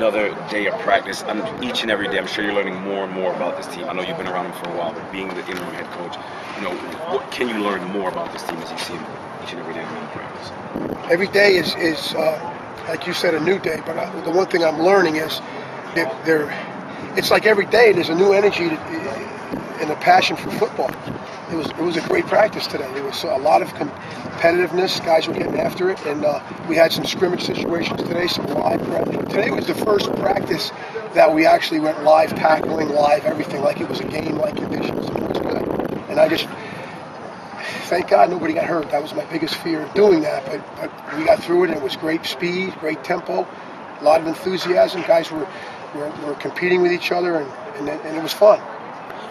another day of practice. Each and every day, I'm sure you're learning more and more about this team. I know you've been around them for a while, but being the interim head coach, what can you learn more about this team as you see them each and every day in practice? Every day is like you said, a new day. But the one thing I'm learning is it's like every day there's a new energy and a passion for football. It was a great practice today. There was a lot of competitiveness. Guys were getting after it, and we had some scrimmage situations today, some live practice. Today was the first practice that we actually went live tackling, live everything, like it was a game-like conditions. And it was good. And I just, thank God nobody got hurt. That was my biggest fear of doing that, but we got through it, and it was great speed, great tempo, a lot of enthusiasm. Guys were competing with each other, and it was fun.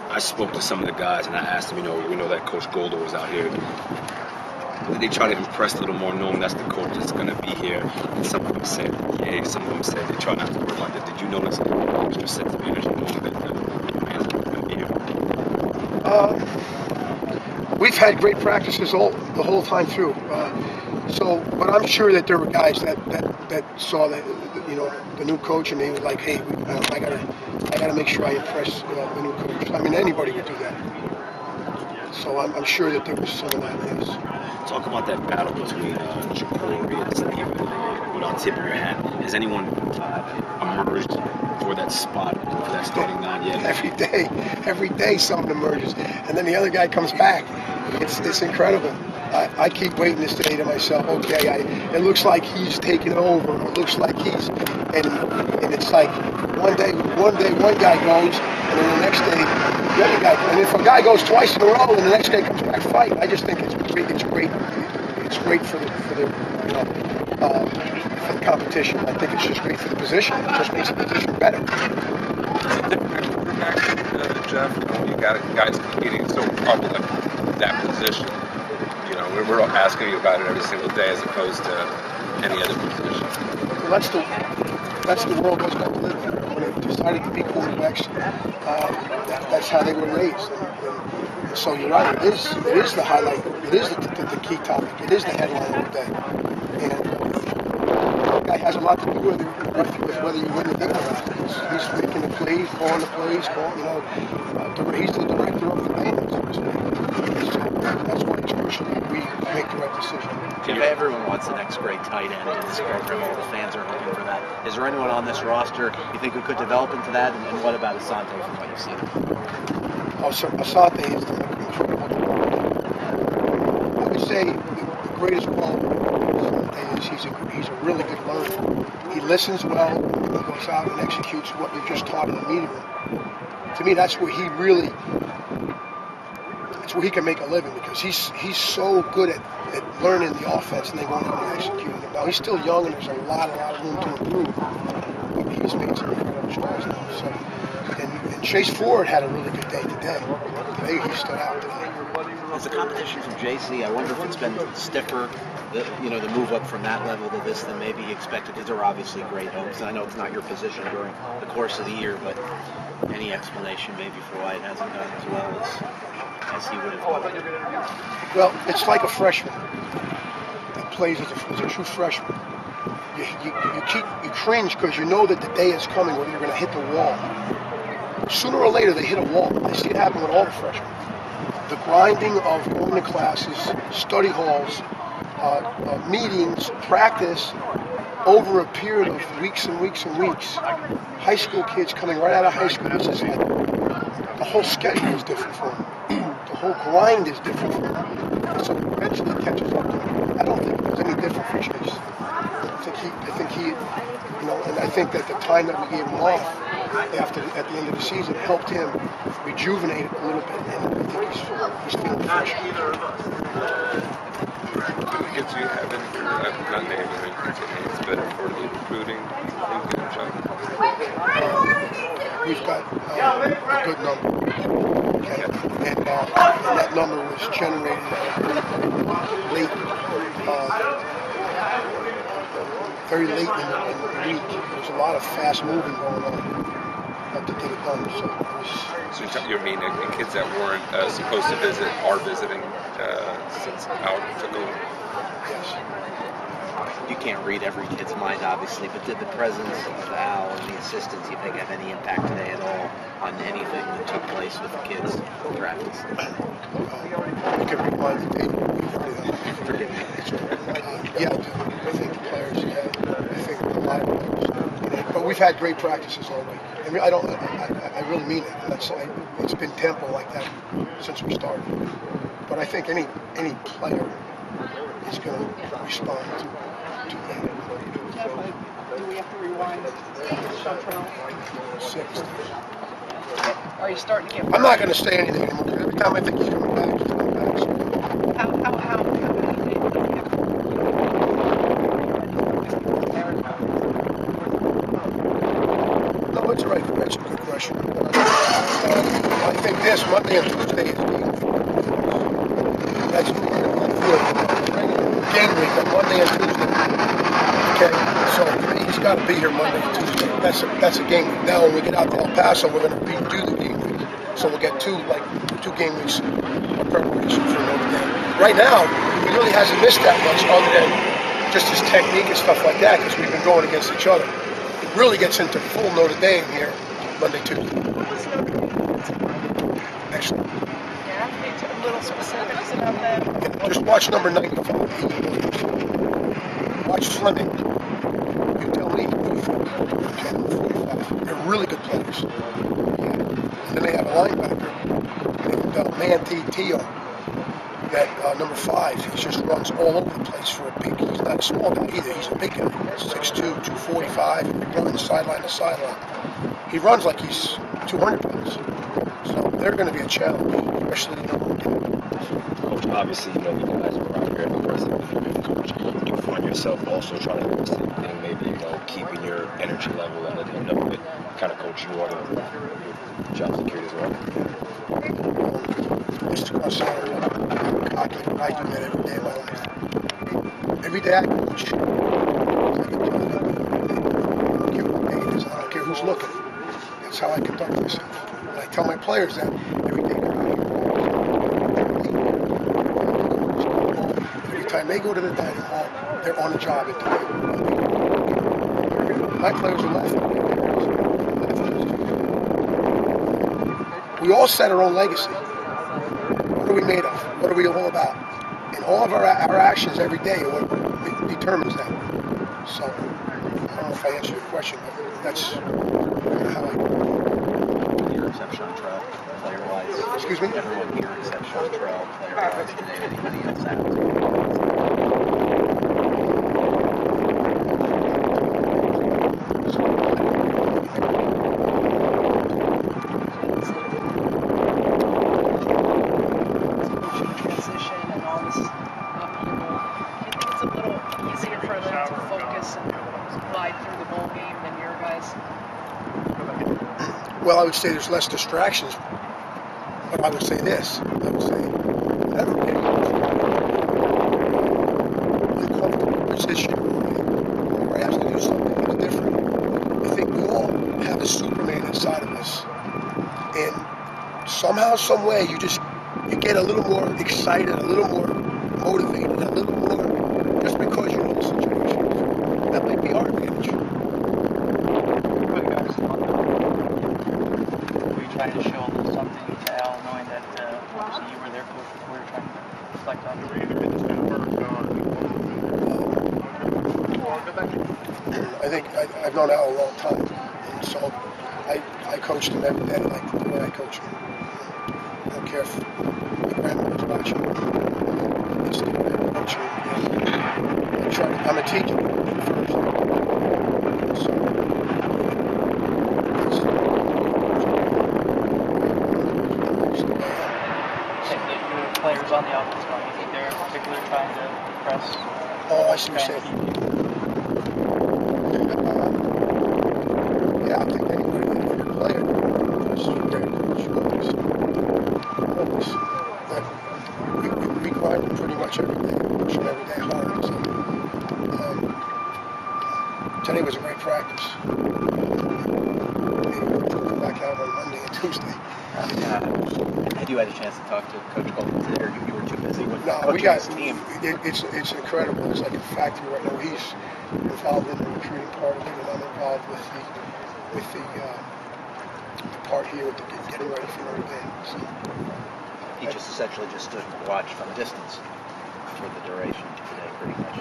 I spoke to some of the guys and I asked them, we know that Coach Golder was out here. Did they try to impress a little more, knowing that's the coach that's going to be here? And some of them said, yeah. Some of them said they try not to worry about that. Did you notice an extra sense of energy knowing that the man's going to be here? We've had great practices the whole time through. But I'm sure that there were guys that saw the new coach, and they were like, hey, I gotta make sure I impress the new coach. I mean, anybody would do that. So I'm sure that there was some of that, yes. Talk about that battle between Ja'Cory and Steve without tipping your hat. Has anyone emerged for that spot, for that starting nine yet? Every day someone emerges, and then the other guy comes back. It's incredible. I keep waiting to say to myself, okay, it looks like he's taking over. It looks like he's, and it's like one day one guy goes, and then the next day the other guy goes. And if a guy goes twice in a row, and the next guy comes back fight, I just think it's great. It's great for the for the competition. I think it's just great for the position. It just makes the position better. Jeff, you got guys competing so probably like that position. We're asking you about it every single day as opposed to any other position. Well, that's the world those guys live in. When they decided to be quarterbacks, that's how they were raised. And so you're right. It is the highlight. It is the key topic. It is the headline of the day. And guy has a lot to do with whether you win the game or not. He's making the plays, calling the plays, he's the director of the game. That's why it's crucial that we make the right decision. Jeff, everyone wants the next great tight end in this program. All the fans are looking for that. Is there anyone on this roster you think who could develop into that? And what about Asante from what you've seen? Asante is incredible. I would say the greatest quality is he's a really good learner. He listens well, and he goes out and executes what you're just taught in the meeting room. To me, that's where he can make a living, because he's so good at learning the offense and then going out and executing it. Now he's still young and there's a lot of room to improve, but he's made some incredible strides now. So, and Chase Ford had a really good day today. Today he stood out today. As the competition from JC, I wonder if it's been stiffer, the move up from that level to this than maybe you expected, because there are obviously great hopes. And I know it's not your position during the course of the year, but any explanation maybe for why it hasn't gone as well as he would have hoped? Well, it's like a freshman that plays as a true freshman. You cringe because you know that the day is coming when you're going to hit the wall. Sooner or later, they hit a wall. I see it happen with all the freshmen. The grinding of going to classes, study halls, meetings, practice, over a period of weeks and weeks and weeks. High school kids coming right out of high school, it's just like the whole schedule is different for them. The whole grind is different for them. So eventually it catches up to him. I don't think it was any different for Chase. I think he, and I think that the time that we gave him off at the end of the season helped him rejuvenate a little bit, and I think he's feeling fresh. The kids you haven't, not naming any names, but for the recruiting, we've got a good number. Okay. And that number was generated late, very late in the week. There's a lot of fast moving going on to get it done. So you mean the kids that weren't supposed to visit are visiting since Al took over? Yes. You can't read every kid's mind, obviously, but did the presence of Al and assistants, you think, have any impact today at all on anything that took place with the kids in practice? You can rewind the tape. Forgive me. Yeah, I do. I think the players, I think a lot of players. But we've had great practices all week. I mean, I really mean it. It's been tempo like that since we started. But I think any player is going to respond to that. Do we have to rewind? 6. Are you starting to get? I'm not going to say anything anymore. 'Cause every time I think he's coming back, he's coming back. So. How many days do we have? No, it's all right. That's a good question. I think this Monday and Tuesday is that's game week on Monday and Tuesday. Okay, so he's got to be here Monday and Tuesday. That's a game week. Now when we get out to El Paso, we're going to do the game week. So we'll get two game weeks of preparation for Notre Dame. Right now, he really hasn't missed that much other than just his technique and stuff like that because we've been going against each other. He really gets into full Notre Dame here Monday, Tuesday. Excellent. Yeah, it's a little specifics about that. Yeah, just watch number 95. Watch Fleming. You tell me who you think. Okay, number 45. They're really good players. Yeah. And then they have a linebacker named Manti Teo. That number 5, he just runs all over the place for a big. He's not a small guy either. He's a big guy. 6'2", 245. And he runs sideline to sideline. He runs like he's 200 pounds. So they're going to be a challenge, especially in the run game. Coach, obviously, you know, the guys are out here, the president, coach. Do you find yourself also trying to do the same thing, maybe, you know, keeping your energy level and letting them know that kind of coach you want to job security as well? Mr. Costello, I do that every day of my life. Every day I coach. I don't care what day it is. I don't care who's looking. That's how I conduct myself. And I tell my players that every day they're out here. Every time they go to the dining hall, they're on a job at the My players are laughing. We all set our own legacy. What are we made of? What are we all about? And all of our actions every day are what determines that. So, I don't know if I answered your question, but that's how I. Your exception on trail, player-wise. Excuse me? Everyone here except Sean Trail, player-wise today. Anybody else out? Well, I would say there's less distractions, but I would say this. I would say never get uncomfortable position or asked to do something different. I think we all have a Superman inside of us, and somehow, some way, you get a little more excited, a little more motivated, a little more just because you know the situation. That might be our advantage. Trying to show a little something to Al, knowing that obviously you were there before we were trying to reflect on I think I've known Al a long time, and so I coached him every day like the way I coach him. I don't care if my grandmother's watching. It's the way I coach him. I'm a teacher first. So, players on the offense line. You think they're in particular trying to press? Oh, I see what you're saying. Yeah, I think anybody that's a good player is very coach. Always. But we grind pretty much every day, push them every day hard. So, today was a great practice. Maybe we'll come back out on Monday and Tuesday. Had you had a chance to talk to Coach Goldman today, or you were too busy with coaching his team? It's incredible. It's like a factory right now. He's involved in the recruiting part of it, and I'm involved with with the part here with the getting ready for Notre Dame. So, He just essentially just stood and watched from a distance for the duration today, pretty much.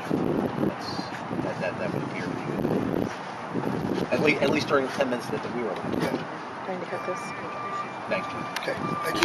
That would appear to be good. At least during the 10 minutes that we were on. yeah. Going to cut this. Thank you. Okay. Thank you.